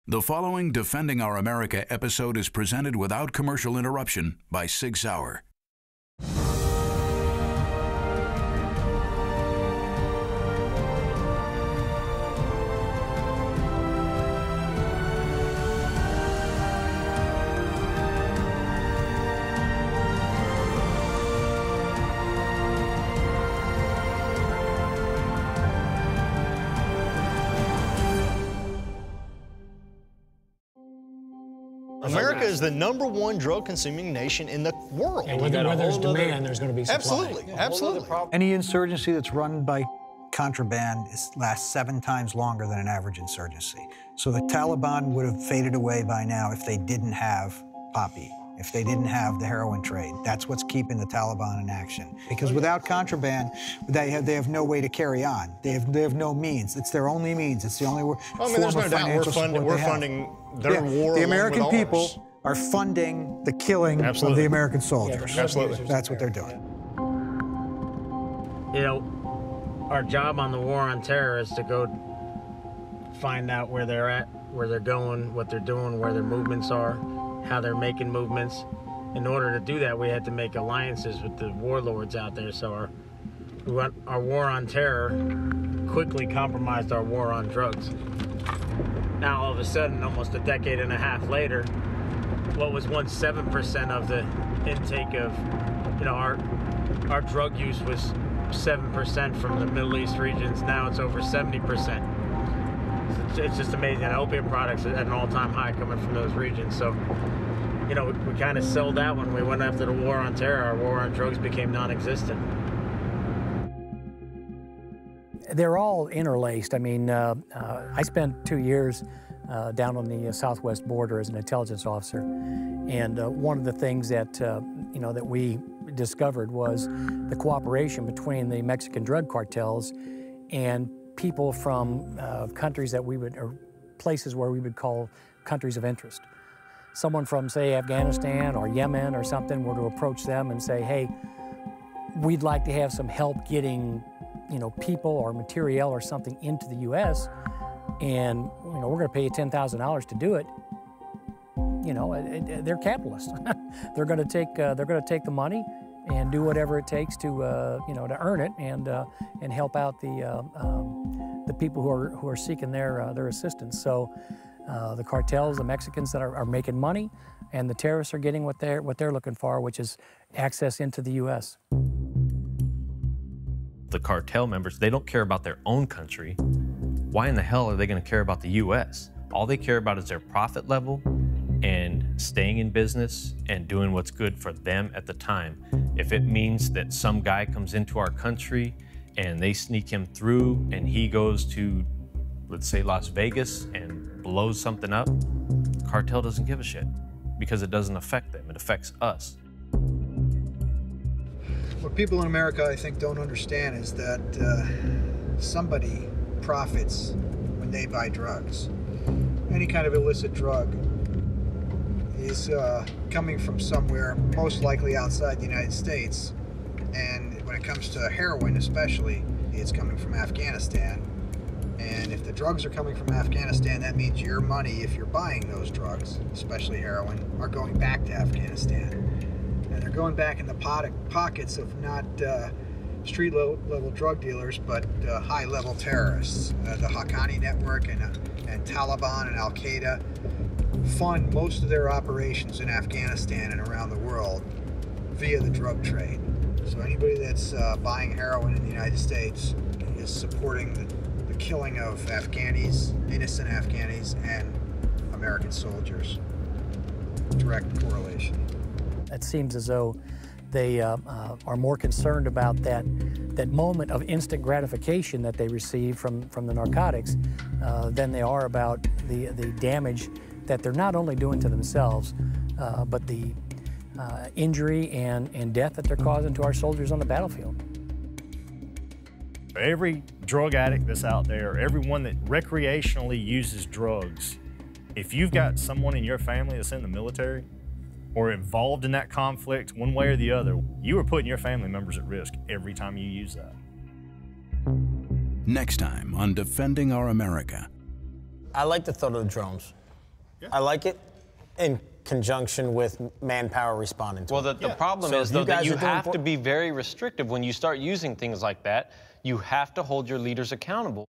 The following Defending Our America episode is presented without commercial interruption by Sig Sauer. America is the #1 drug-consuming nation in the world. And where there's demand, there's going to be supply. Absolutely, absolutely. Any insurgency that's run by contraband lasts 7 times longer than an average insurgency. So the Taliban would have faded away by now if they didn't have poppy, if they didn't have the heroin trade. That's what's keeping the Taliban in action. Because without contraband, they have no way to carry on. They have no means. It's their only means. It's the only form there's no of doubt financial support we're they have. funding their war. The American along with ours. people are funding the killing of Absolutely. the American soldiers. Yeah, absolutely. That's what they're doing. You know, our job on the war on terror is to go find out where they're at, where they're going, what they're doing, where their movements are, how they're making movements. In order to do that, we had to make alliances with the warlords out there. So our war on terror quickly compromised our war on drugs. Now, all of a sudden, almost a decade and a half later, what was once 7% of the intake of, you know, our drug use was 7% from the Middle East regions. Now it's over 70%. It's just amazing. And opium products are at an all-time high coming from those regions. So, you know, we kind of sold out when we went after the war on terror. Our war on drugs became non-existent. They're all interlaced. I mean, I spent 2 years down on the southwest border as an intelligence officer, and one of the things that you know that we discovered was the cooperation between the Mexican drug cartels and people from countries that we would, or places where we would call countries of interest. Someone from, say, Afghanistan or Yemen or something were to approach them and say, hey, we'd like to have some help getting, you know, people or material or something into the U.S., and, you know, we're going to pay you $10,000 to do it. You know, they're capitalists. They're going to take the money and do whatever it takes to, you know, to earn it and help out the people who are seeking their assistance. So the cartels, the Mexicans that are making money, and the terrorists are getting what they're looking for, which is access into the U.S. The cartel members, they don't care about their own country. Why in the hell are they going to care about the U.S.? All they care about is their profit level and staying in business and doing what's good for them at the time. If it means that some guy comes into our country and they sneak him through and he goes to, let's say, Las Vegas and blows something up, cartel doesn't give a shit because it doesn't affect them, it affects us. What people in America, I think, don't understand is that somebody profits when they buy drugs. Any kind of illicit drug is coming from somewhere, most likely outside the United States. And when it comes to heroin especially, it's coming from Afghanistan. And if the drugs are coming from Afghanistan, that means your money, if you're buying those drugs, especially heroin, are going back to Afghanistan. And they're going back in the pockets of not street-level drug dealers, but high-level terrorists. The Haqqani network and Taliban and Al-Qaeda fund most of their operations in Afghanistan and around the world via the drug trade. So anybody that's buying heroin in the United States is supporting the killing of Afghanis, innocent Afghanis, and American soldiers. Direct correlation. It seems as though they are more concerned about that moment of instant gratification that they receive from the narcotics than they are about the damage that they're not only doing to themselves, but the injury and death that they're causing to our soldiers on the battlefield. Every drug addict that's out there, everyone that recreationally uses drugs, if you've got someone in your family that's in the military or involved in that conflict one way or the other, you are putting your family members at risk every time you use that. Next time on Defending Our America. I like the thought of the drones. I like it in conjunction with manpower responding to Well, it. the problem So is, if though, you that guys you are doing have to be very restrictive when you start using things like that. You have to hold your leaders accountable.